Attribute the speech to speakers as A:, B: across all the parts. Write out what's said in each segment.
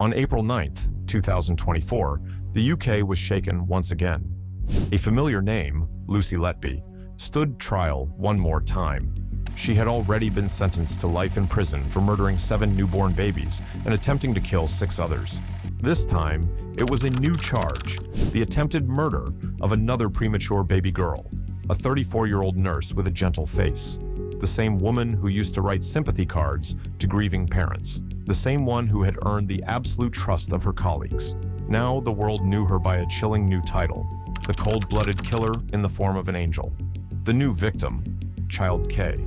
A: On April 9th, 2024, the UK was shaken once again. A familiar name, Lucy Letby, stood trial one more time. She had already been sentenced to life in prison for murdering 7 newborn babies and attempting to kill 6 others. This time, it was a new charge, the attempted murder of another premature baby girl, a 34-year-old nurse with a gentle face. The same woman who used to write sympathy cards to grieving parents. The same one who had earned the absolute trust of her colleagues. Now the world knew her by a chilling new title, the cold-blooded killer in the form of an angel. The new victim, Child K,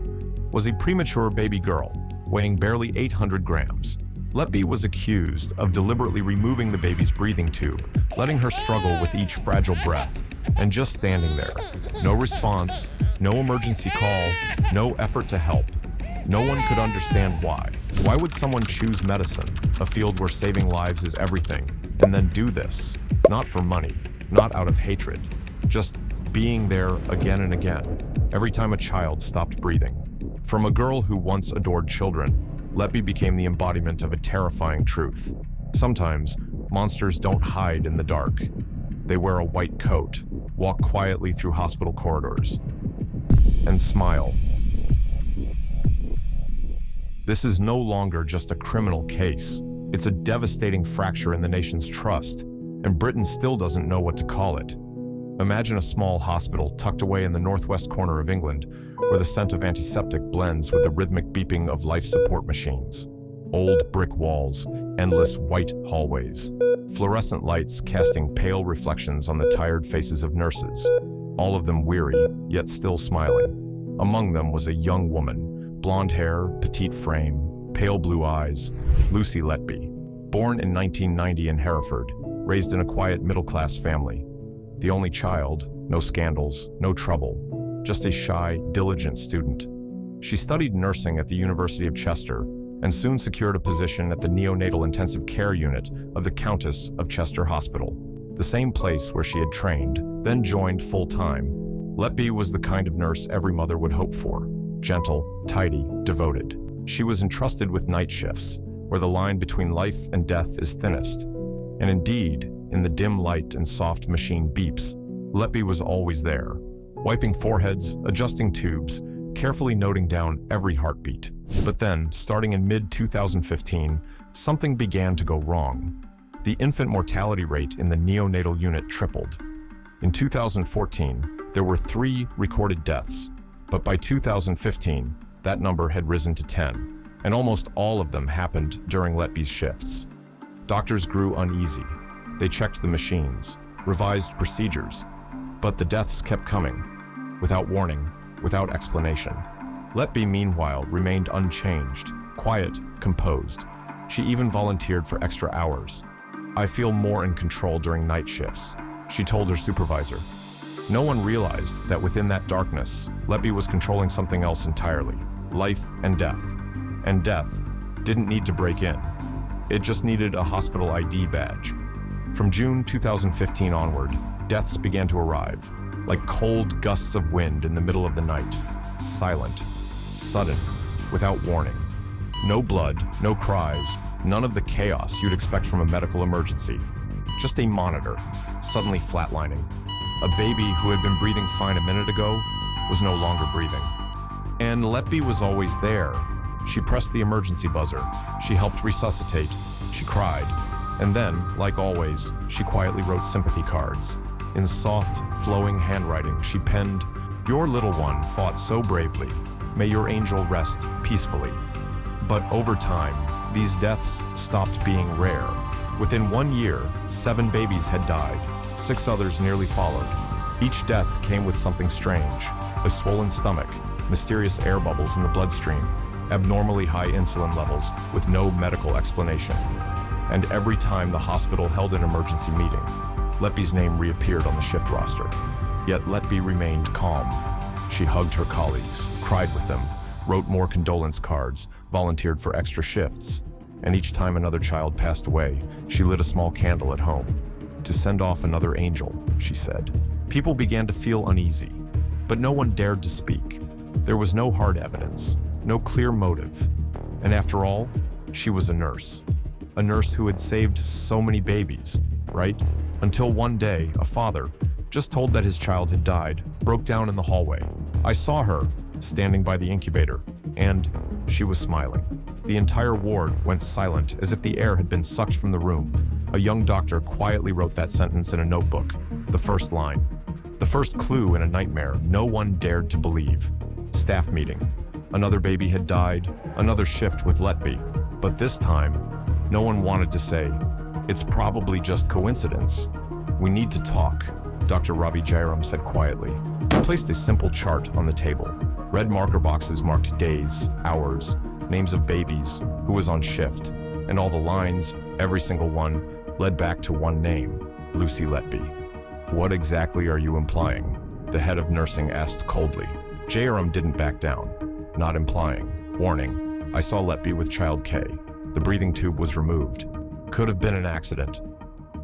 A: was a premature baby girl, weighing barely 800 grams. Letby was accused of deliberately removing the baby's breathing tube, letting her struggle with each fragile breath, and just standing there. No response, no emergency call, no effort to help. No one could understand why. Why would someone choose medicine, a field where saving lives is everything, and then do this? Not for money, not out of hatred, just being there again and again, every time a child stopped breathing. From a girl who once adored children, Letby became the embodiment of a terrifying truth. Sometimes, monsters don't hide in the dark. They wear a white coat, walk quietly through hospital corridors, and smile. This is no longer just a criminal case. It's a devastating fracture in the nation's trust, and Britain still doesn't know what to call it. Imagine a small hospital tucked away in the northwest corner of England, where the scent of antiseptic blends with the rhythmic beeping of life support machines. Old brick walls, endless white hallways, fluorescent lights casting pale reflections on the tired faces of nurses, all of them weary, yet still smiling. Among them was a young woman, blonde hair, petite frame, pale blue eyes, Lucy Letby, born in 1990 in Hereford, raised in a quiet middle-class family. The only child, no scandals, no trouble, just a shy, diligent student. She studied nursing at the University of Chester and soon secured a position at the neonatal intensive care unit of the Countess of Chester Hospital, the same place where she had trained, then joined full-time. Letby was the kind of nurse every mother would hope for, gentle, tidy, devoted. She was entrusted with night shifts, where the line between life and death is thinnest. And indeed, in the dim light and soft machine beeps, Letby was always there, wiping foreheads, adjusting tubes, carefully noting down every heartbeat. But then, starting in mid-2015, something began to go wrong. The infant mortality rate in the neonatal unit tripled. In 2014, there were 3 recorded deaths, but by 2015, that number had risen to 10, and almost all of them happened during Letby's shifts. Doctors grew uneasy. They checked the machines, revised procedures, but the deaths kept coming, without warning, without explanation. Letby, meanwhile, remained unchanged, quiet, composed. She even volunteered for extra hours. "I feel more in control during night shifts," she told her supervisor. No one realized that within that darkness, Letby was controlling something else entirely, life and death. And death didn't need to break in. It just needed a hospital ID badge. From June 2015 onward, deaths began to arrive, like cold gusts of wind in the middle of the night. Silent, sudden, without warning. No blood, no cries, none of the chaos you'd expect from a medical emergency. Just a monitor, suddenly flatlining. A baby who had been breathing fine a minute ago was no longer breathing. And Letby was always there. She pressed the emergency buzzer. She helped resuscitate. She cried. And then, like always, she quietly wrote sympathy cards. In soft, flowing handwriting, she penned, "Your little one fought so bravely. May your angel rest peacefully." But over time, these deaths stopped being rare. Within 1 year, 7 babies had died. 6 others nearly followed. Each death came with something strange: a swollen stomach, mysterious air bubbles in the bloodstream, abnormally high insulin levels with no medical explanation. And every time the hospital held an emergency meeting, Letby's name reappeared on the shift roster. Yet Letby remained calm. She hugged her colleagues, cried with them, wrote more condolence cards, volunteered for extra shifts. And each time another child passed away, she lit a small candle at home. "To send off another angel," she said. People began to feel uneasy, but no one dared to speak. There was no hard evidence, no clear motive. And after all, she was a nurse. A nurse who had saved so many babies, right? Until one day, a father, just told that his child had died, broke down in the hallway. I saw her standing by the incubator, and she was smiling. The entire ward went silent, as if the air had been sucked from the room. A young doctor quietly wrote that sentence in a notebook. The first line. The first clue in a nightmare no one dared to believe. Staff meeting. Another baby had died, another shift with Letby. But this time, no one wanted to say, "It's probably just coincidence. We need to talk," Dr. Ravi Jairam said quietly. He placed a simple chart on the table. Red marker boxes marked days, hours, names of babies, who was on shift, and all the lines, every single one, led back to one name, Lucy Letby. "What exactly are you implying?" the head of nursing asked coldly. Jairam didn't back down. "Not implying. Warning. I saw Letby with child K. The breathing tube was removed. Could have been an accident."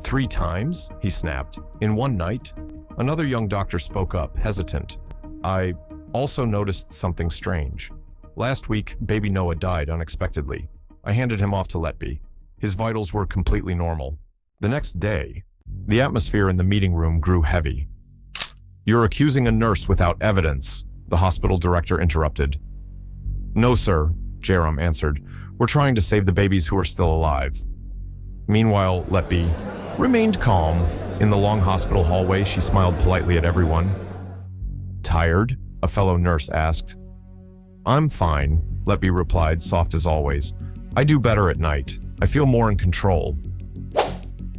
A: "3 times?" he snapped. "In one night?" Another young doctor spoke up, hesitant. "I also noticed something strange. Last week, baby Noah died unexpectedly. I handed him off to Letby. His vitals were completely normal. The next day, the atmosphere in the meeting room grew heavy. "You're accusing a nurse without evidence," the hospital director interrupted. "No, sir," Jairam answered. "We're trying to save the babies who are still alive." Meanwhile, Letby remained calm. In the long hospital hallway, she smiled politely at everyone. "Tired?" a fellow nurse asked. "I'm fine," Letby replied, soft as always. "I do better at night. I feel more in control."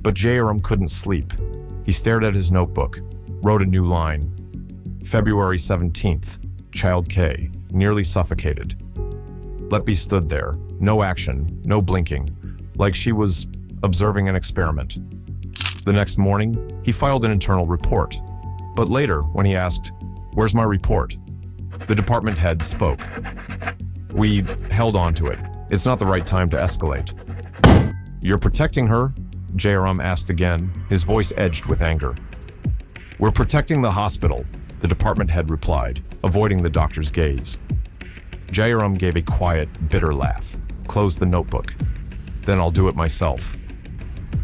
A: But Jairam couldn't sleep. He stared at his notebook, wrote a new line. February 17th, child K, nearly suffocated. Letby stood there, no action, no blinking, like she was observing an experiment. The next morning, he filed an internal report. But later, when he asked, "Where's my report?" the department head spoke. "We held on to it. It's not the right time to escalate." "You're protecting her?" Jairam asked again, his voice edged with anger. "We're protecting the hospital," the department head replied, avoiding the doctor's gaze. Jairam gave a quiet, bitter laugh, closed the notebook. "Then I'll do it myself."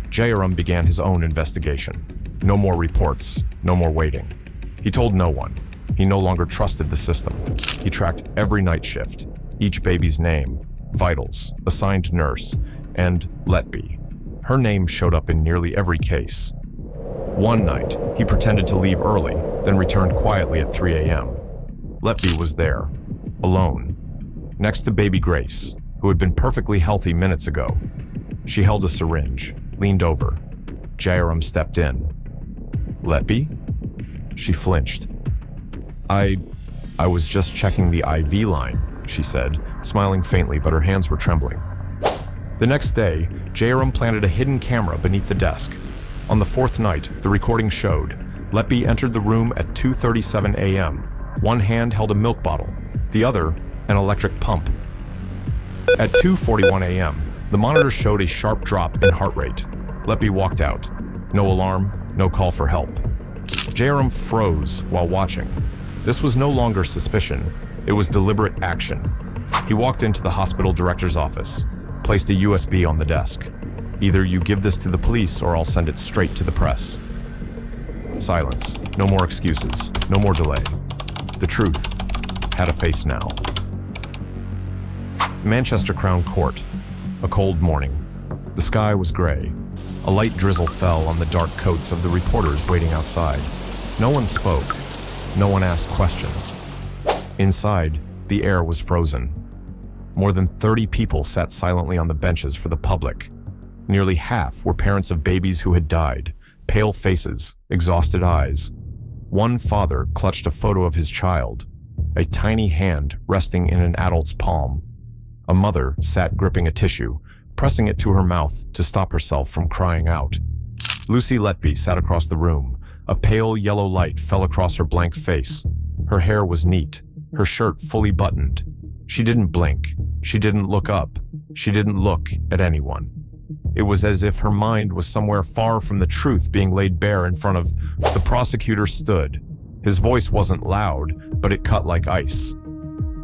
A: Jairam began his own investigation. No more reports, no more waiting. He told no one. He no longer trusted the system. He tracked every night shift, each baby's name, vitals, assigned nurse, and Letby. Her name showed up in nearly every case. One night, he pretended to leave early, then returned quietly at 3 a.m. Letby was there, alone, next to baby Grace, who had been perfectly healthy minutes ago. She held a syringe, leaned over. Jairam stepped in. "Letby?" She flinched. I was just checking the IV line," she said, smiling faintly, but her hands were trembling. The next day, Jairam planted a hidden camera beneath the desk. On the 4th night, the recording showed Letby entered the room at 2:37 a.m. One hand held a milk bottle, the other an electric pump. At 2:41 a.m., the monitor showed a sharp drop in heart rate. Letby walked out. No alarm, no call for help. Jairam froze while watching. This was no longer suspicion. It was deliberate action. He walked into the hospital director's office, placed a USB on the desk. "Either you give this to the police or I'll send it straight to the press." Silence. No more excuses. No more delay. The truth had a face now. Manchester Crown Court. A cold morning. The sky was gray. A light drizzle fell on the dark coats of the reporters waiting outside. No one spoke. No one asked questions. Inside, the air was frozen. More than 30 people sat silently on the benches for the public. Nearly half were parents of babies who had died, pale faces, exhausted eyes. One father clutched a photo of his child, a tiny hand resting in an adult's palm. A mother sat gripping a tissue, pressing it to her mouth to stop herself from crying out. Lucy Letby sat across the room. A pale yellow light fell across her blank face. Her hair was neat, her shirt fully buttoned. She didn't blink. She didn't look up. She didn't look at anyone. It was as if her mind was somewhere far from the truth being laid bare in front of. The prosecutor stood. His voice wasn't loud, but it cut like ice.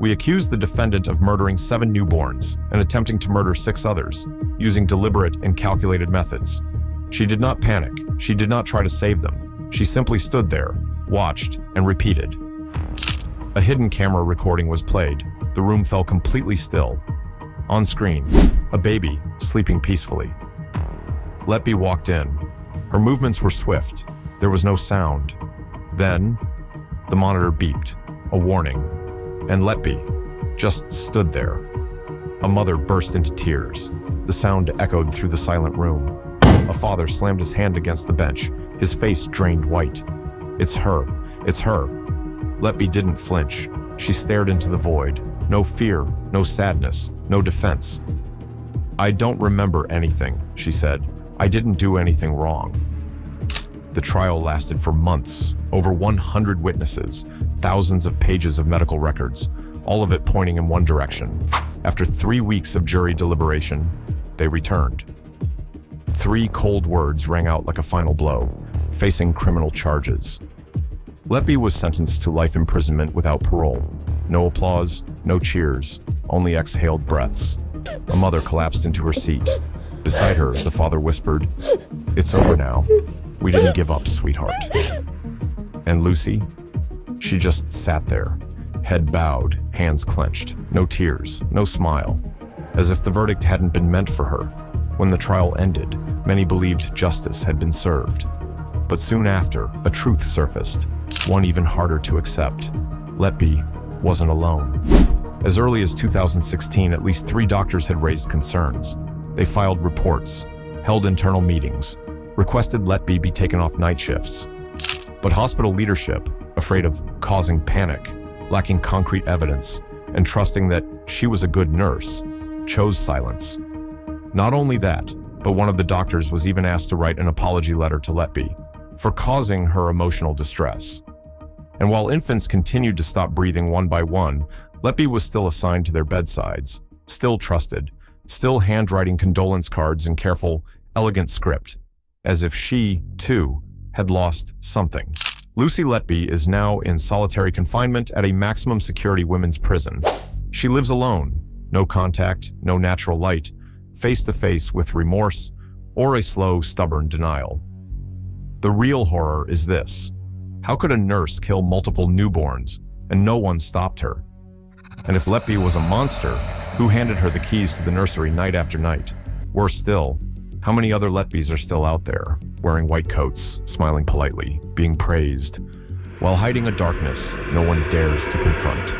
A: We accuse the defendant of murdering 7 newborns and attempting to murder 6 others, using deliberate and calculated methods. She did not panic. She did not try to save them. She simply stood there, watched, and repeated. A hidden camera recording was played. The room fell completely still. On screen, a baby sleeping peacefully. Letby walked in. Her movements were swift. There was no sound. Then, the monitor beeped, a warning, and Letby just stood there. A mother burst into tears. The sound echoed through the silent room. A father slammed his hand against the bench, his face drained white. It's her. It's her. Letby didn't flinch. She stared into the void. No fear, no sadness, no defense. "I don't remember anything," she said. "I didn't do anything wrong." The trial lasted for months, over 100 witnesses, thousands of pages of medical records, all of it pointing in one direction. After 3 weeks of jury deliberation, they returned. 3 cold words rang out like a final blow, facing criminal charges. Letby was sentenced to life imprisonment without parole. No applause, no cheers, only exhaled breaths. A mother collapsed into her seat. Beside her, the father whispered, "It's over now. We didn't give up, sweetheart." And Lucy? She just sat there, head bowed, hands clenched, no tears, no smile, as if the verdict hadn't been meant for her. When the trial ended, many believed justice had been served. But soon after, a truth surfaced, one even harder to accept. Letby wasn't alone. As early as 2016, at least 3 doctors had raised concerns. They filed reports, held internal meetings, requested Letby be taken off night shifts. But hospital leadership, afraid of causing panic, lacking concrete evidence, and trusting that she was a good nurse, chose silence. Not only that, but one of the doctors was even asked to write an apology letter to Letby for causing her emotional distress. And while infants continued to stop breathing one by one, Letby was still assigned to their bedsides, still trusted, still handwriting condolence cards in careful, elegant script, as if she, too, had lost something. Lucy Letby is now in solitary confinement at a maximum security women's prison. She lives alone, no contact, no natural light, face to face with remorse or a slow, stubborn denial. The real horror is this. How could a nurse kill multiple newborns and no one stopped her? And if Letby was a monster, who handed her the keys to the nursery night after night? Worse still, how many other Letbys are still out there, wearing white coats, smiling politely, being praised, while hiding a darkness no one dares to confront?